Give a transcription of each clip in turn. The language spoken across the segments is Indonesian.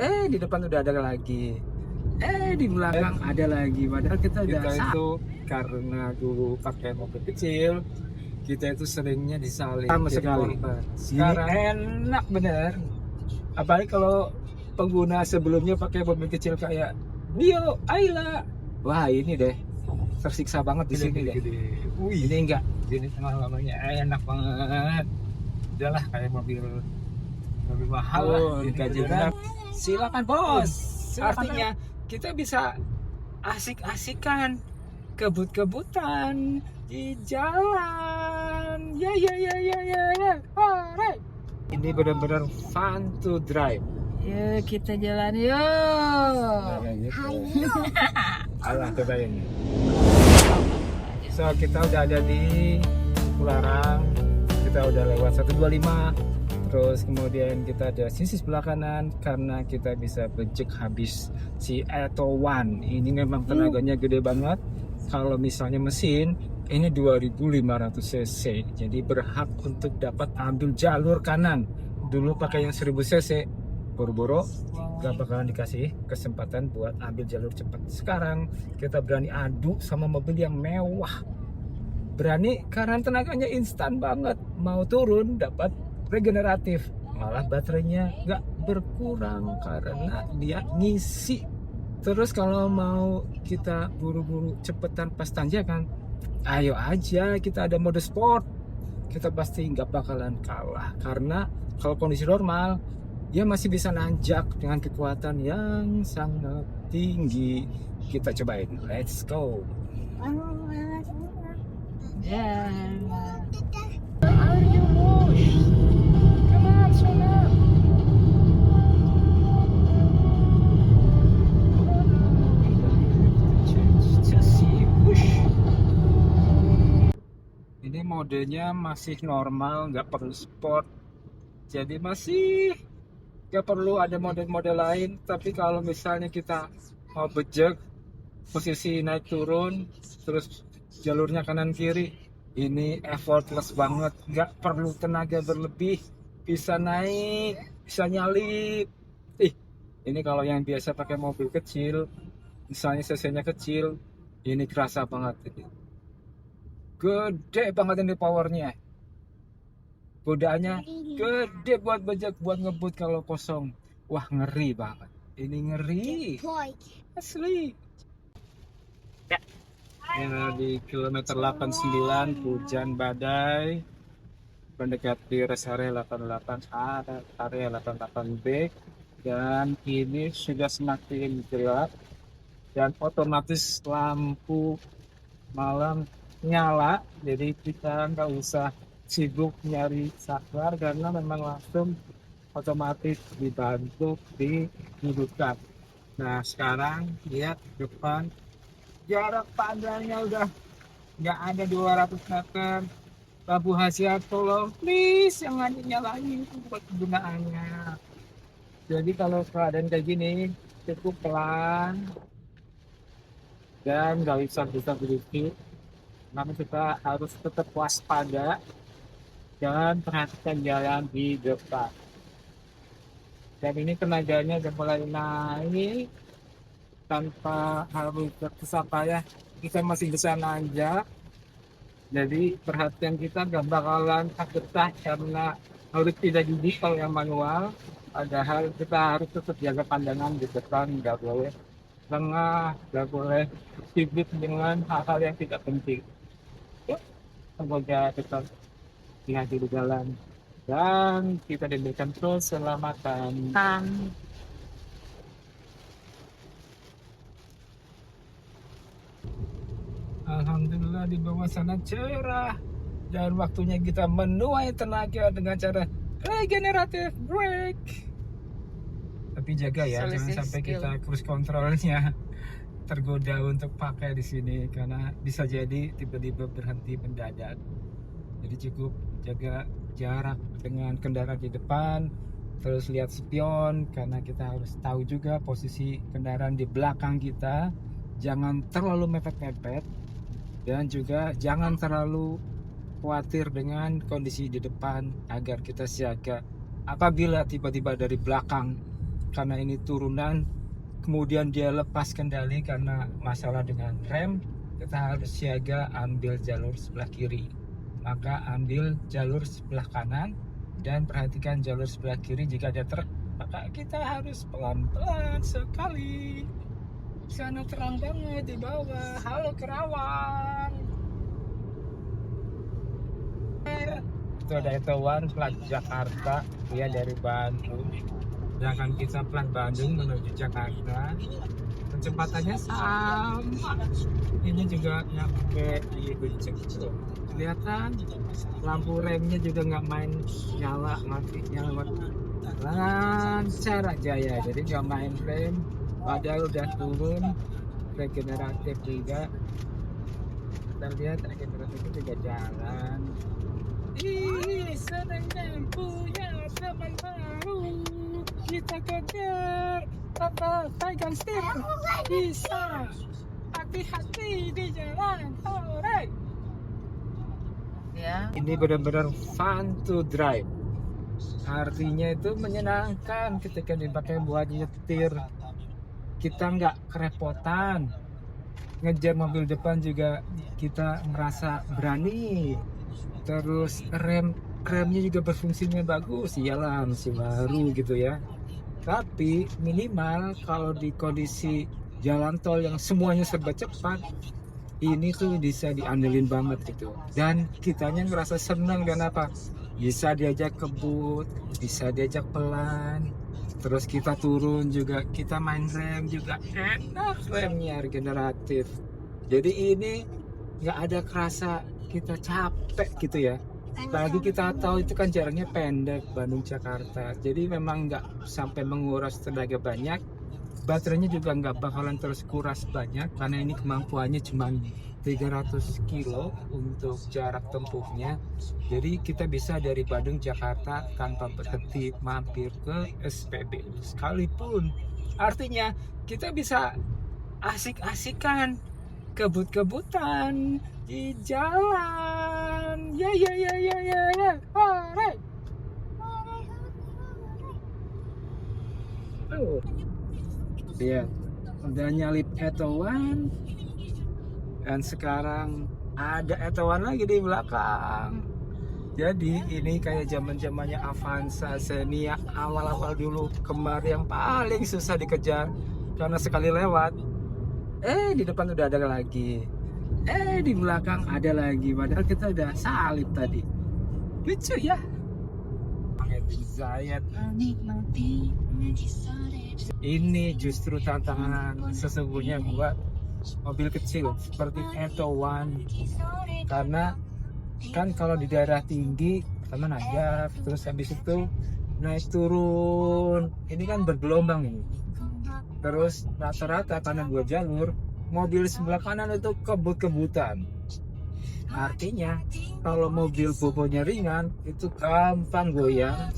Di depan udah ada lagi, di belakang ada lagi. Padahal kita itu karena dulu pakai mobil kecil, kita itu seringnya disalip sama sekali. Sekarang enak bener, apalagi kalau pengguna sebelumnya pakai mobil kecil kayak Dio, Ayla. Wah ini deh tersiksa banget di sini deh. Ini enggak, ini pengalamannya enak banget. Udahlah kayak mobil mahal lah. Gaji benar. Silakan bos. Artinya kita bisa asik-asikan, kebut-kebutan di jalan. Ya. Ini benar-benar fun to drive. Yuk kita jalan yuk. Alah cobain. So kita udah ada di Pularang. Kita udah lewat 125. Terus kemudian kita ada sisi sebelah kanan karena kita bisa bejek habis si Eto One. Ini memang tenaganya gede banget. Kalau misalnya mesin ini 2500 cc. Jadi berhak untuk dapat ambil jalur kanan. Dulu pakai yang 1000 cc. Boro-boro gak bakalan dikasih kesempatan buat ambil jalur cepat. Sekarang kita berani adu sama mobil yang mewah. Berani karena tenaganya instan banget. Mau turun dapat regeneratif, malah baterainya nggak berkurang karena dia ngisi. Terus kalau mau kita buru-buru cepetan pas tanjakan, ayo aja kita ada mode sport. Kita pasti nggak bakalan kalah karena kalau kondisi normal dia masih bisa nanjak dengan kekuatan yang sangat tinggi. Kita cobain, let's go. Ini modenya masih normal, nggak perlu sport, jadi masih nggak perlu ada mode-mode lain. Tapi kalau misalnya kita mau bejek, posisi naik turun, terus jalurnya kanan kiri, ini effortless banget, nggak perlu tenaga berlebih, bisa naik, bisa nyalip. Ini kalau yang biasa pakai mobil kecil, misalnya cc-nya kecil, ini kerasa banget. Gede banget ini powernya. Godaannya gede buat bejek, buat ngebut kalau kosong. Wah ngeri banget. Ini ngeri. Asli. Ya, di kilometer 89 hujan badai. Mendekati rest area 88 area 88B. Dan ini sudah semakin gelap. Dan otomatis lampu malam nyala, jadi kita nggak usah sibuk nyari saklar karena memang langsung otomatis dibantu dihidupkan. Nah sekarang lihat depan, jarak pandangnya udah nggak ada 200 meter. Lampu hasiat tolong please jangan dinyalain buat kegunaannya. Jadi kalau keadaan kayak gini cukup pelan dan nggak bisa berhenti. Namun kita harus tetap waspada dan perhatikan jalan di depan. Dan ini tenaganya udah mulai naik tanpa harus bersusah payah, kita masih bisa nanjak. Jadi perhatian kita gak bakalan ketah karena harus tidak gigi kalau yang manual. Padahal kita harus tetap jaga pandangan di depan, nggak boleh lengah, nggak boleh sibuk dengan hal-hal yang tidak penting. Semoga tetap hati di jalan dan kita diberikan keselamatan. Alhamdulillah di bawah sana cerah dan waktunya kita menuai tenaga dengan cara regeneratif brake. Tapi jaga ya, jangan sampai kita cruise controlnya tergoda untuk pakai di sini karena bisa jadi tiba-tiba berhenti mendadak. Jadi cukup jaga jarak dengan kendaraan di depan, terus lihat spion karena kita harus tahu juga posisi kendaraan di belakang kita. Jangan terlalu mepet-mepet dan juga jangan terlalu khawatir dengan kondisi di depan agar kita siaga apabila tiba-tiba dari belakang karena ini turunan, kemudian dia lepas kendali karena masalah dengan rem, kita harus siaga ambil jalur sebelah kiri. Maka ambil jalur sebelah kanan dan perhatikan jalur sebelah kiri. Jika ada truk, maka kita harus pelan-pelan sekali. Sana terang banget di bawah. Halo Kerawang. Itu ada Etowan plat Jakarta, dia dari Bandung. Sedangkan kita plat Bandung menuju Jakarta. Kecepatannya sama. Ini juga nyampe di becek tuh. Kelihatan lampu remnya juga nggak main nyala, matinya lancar aja ya. Jadi nggak main rem, padahal udah turun. Regeneratif juga. Kita lihat regeneratif itu juga jalan. Ih, senangnya punya teman baru. Kita kejar pegang setir. Bisa. Hati-hati di jalan. Alright. Ya. Ini benar-benar fun to drive. Artinya itu menyenangkan ketika dipakai buat nyetir. Kita nggak kerepotan. Ngejar mobil depan juga kita merasa berani. Terus remnya juga berfungsinya bagus. Iyalah masih baru gitu ya. Tapi minimal kalau di kondisi jalan tol yang semuanya serba cepat, ini tuh bisa diandelin banget gitu. Dan kitanya ngerasa senang dan apa? Bisa diajak kebut, bisa diajak pelan. Terus kita turun juga, kita main rem juga enak, remnya regeneratif. Jadi ini nggak ada kerasa kita capek gitu ya. Apalagi kita tahu itu kan jaraknya pendek, Bandung Jakarta. Jadi memang nggak sampai menguras tenaga banyak. Baterainya juga nggak bakalan terus kuras banyak karena ini kemampuannya cuma 300 kilo untuk jarak tempuhnya. Jadi kita bisa dari Bandung Jakarta tanpa berhenti mampir ke SPBU sekalipun. Artinya kita bisa asik-asikan, kebut-kebutan di jalan. Ya. Alright. Ya, udah nyalip Etowan dan sekarang ada Etowan lagi di belakang. Jadi ini kayak zaman-zamannya Avanza, Xenia awal-awal dulu, kembar yang paling susah dikejar karena sekali lewat, di depan udah ada lagi, di belakang ada lagi, padahal kita udah salip tadi. Lucu ya. Zayat. Ini justru tantangan sesungguhnya buat mobil kecil seperti Etowan, karena kan kalau di daerah tinggi pertama nanjak, terus habis itu naik turun, ini kan bergelombang ini. Terus rata-rata karena 2 jalur, mobil sebelah kanan itu kebut-kebutan. Artinya kalau mobil bobotnya ringan itu gampang goyang.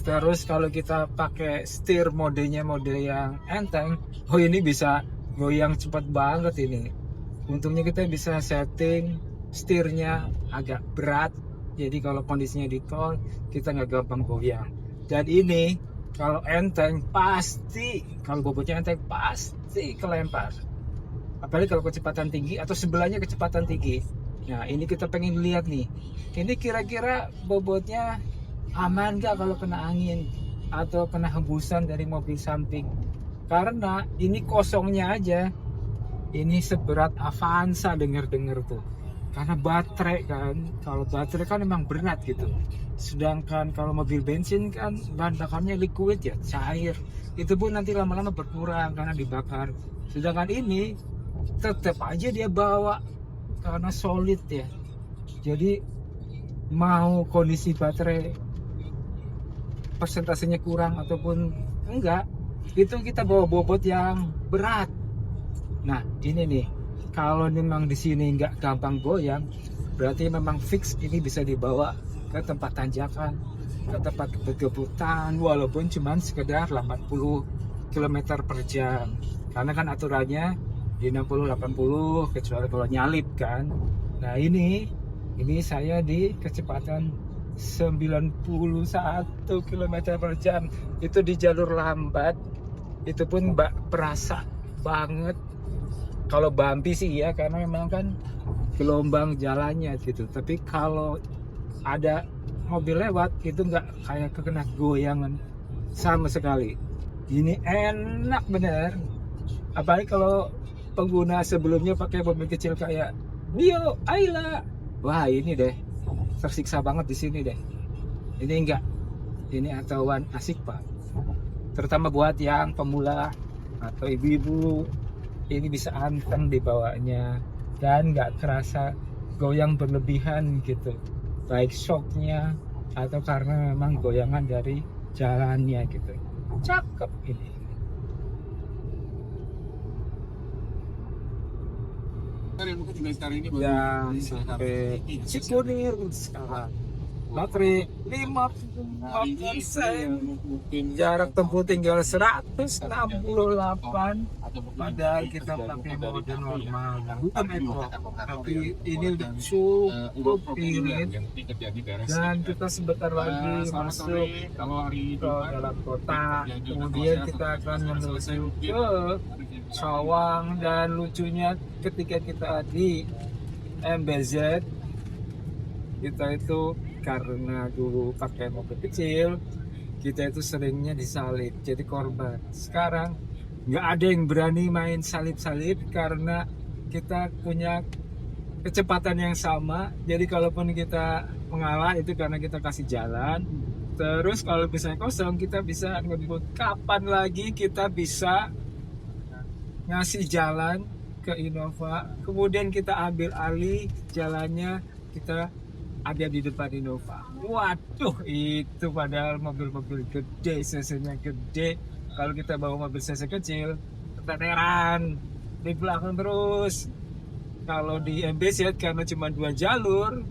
Terus kalau kita pakai setir modenya mode yang enteng, ini bisa goyang cepat banget ini. Untungnya kita bisa setting setirnya agak berat, jadi kalau kondisinya di tol kita nggak gampang goyang. Dan ini kalau enteng pasti, kalau bobotnya enteng pasti kelempar. Apalagi kalau kecepatan tinggi atau sebelahnya kecepatan tinggi. Nah ini kita pengen lihat nih, ini kira-kira bobotnya aman gak kalau kena angin atau kena hembusan dari mobil samping. Karena ini kosongnya aja, ini seberat Avanza denger-denger tuh. Karena baterai kan, kalau baterai kan memang berat gitu. Sedangkan kalau mobil bensin kan bahan bakarnya liquid ya, cair. Itu pun nanti lama-lama berkurang karena dibakar. Sedangkan ini tetap aja dia bawa karena solid ya. Jadi mau kondisi baterai persentasenya kurang ataupun enggak, itu kita bawa bobot yang berat. Nah ini nih, kalau memang di sini nggak gampang goyang, berarti memang fix ini bisa dibawa ke tempat tanjakan, ke tempat kebut-kebutan, walaupun cuma sekedar 80 km per jam. Karena kan aturannya di 60-80 kecuali kalau nyalip kan. Nah ini saya di kecepatan 91 km per jam. Itu di jalur lambat. Itu pun berasa banget. Kalau bumpy sih ya, karena memang kan gelombang jalannya gitu. Tapi kalau ada mobil lewat itu nggak kayak kena goyangan sama sekali. Ini enak bener. Apalagi kalau pengguna sebelumnya pakai mobil kecil kayak Dio, Ayla. Wah ini deh tersiksa banget di sini deh. Ini enggak. Ini aturan asik Pak. Terutama buat yang pemula atau ibu-ibu. Ini bisa anteng dibawanya dan nggak kerasa goyang berlebihan gitu. Baik shocknya atau karena memang goyangan dari jalannya gitu. Cakep ini. Ya sampai Cikunir sekarang. Baterai 50%, jarak tempuh tinggal 168, padahal kita pakai mode normal bukan eco, tapi ini udah cukup irit dan kita sebentar lagi masuk ke dalam kota. Kemudian kita akan menuju ke Cawang, dan lucunya ketika kita di MBZ kita itu karena dulu pakai mobil kecil, kita itu seringnya disalip jadi korban. Sekarang nggak ada yang berani main salip-salip karena kita punya kecepatan yang sama. Jadi kalaupun kita mengalah itu karena kita kasih jalan. Terus kalau misalnya kosong kita bisa ngebut kapan lagi kita bisa ngasih jalan ke Innova, kemudian kita ambil alih jalannya, kita ada di depan Innova. Waduh, itu padahal mobil-mobil gede, cc-nya gede. Kalau kita bawa mobil cc kecil, keteteran di belakang terus. Kalau di MBZ karena cuma 2 jalur,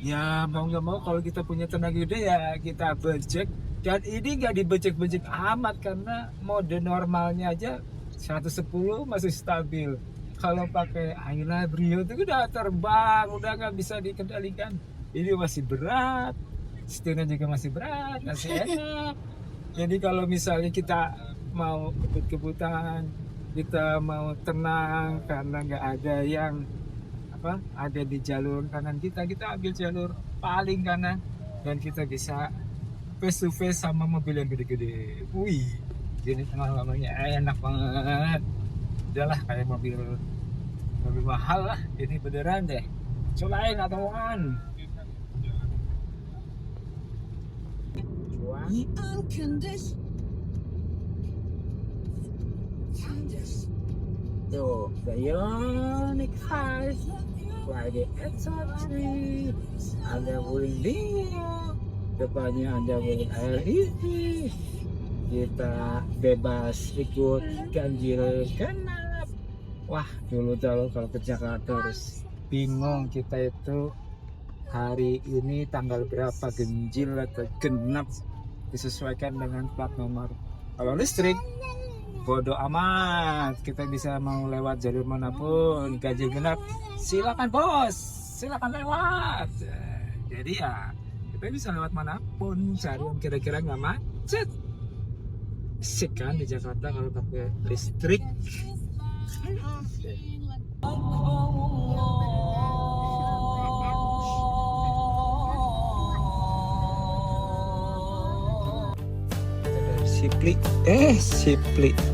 ya mau nggak mau kalau kita punya tenaga gede ya kita becek. Dan ini nggak dibecek-becek amat karena mode normalnya aja 110 masih stabil. Kalau pakai Ayla Brio itu udah terbang, udah nggak bisa dikendalikan. Ini masih berat, setirnya juga masih berat, masih enak. Jadi kalau misalnya kita mau kebut-kebutan, kita mau tenang karena nggak ada yang ada di jalur kanan kita ambil jalur paling kanan dan kita bisa face to face sama mobil yang gede-gede. Wih, ini pengalamannya enak banget. Udahlah kayak mobil mahal lah, ini beneran deh. Selain aturan. Tuh, the Ioniq 5 Friday XR3, Anda boleh lihat depannya, Anda boleh LED. Kita bebas ikut ganjil genap. Wah, dulu kalau ke Jakarta harus bingung kita itu hari ini tanggal berapa ganjil atau genap, disesuaikan dengan plat nomor. Kalau listrik bodoh amat, kita bisa mau lewat jalur manapun. Ganjil genap silakan bos, silakan lewat. Jadi ya kita bisa lewat manapun, cari yang kira-kira nggak macet. Asik kan di Jakarta kalau pakai listrik.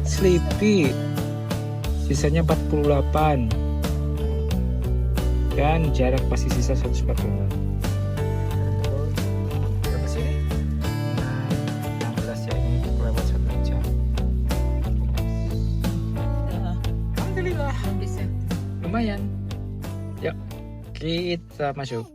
Sleepy sisanya 48 dan jarak masih sisa 140. Berapa sih ini? Nah, 16 ya, ini lewat 1 jam. Alhamdulillah Bisa. lumayan. Yuk kita masuk.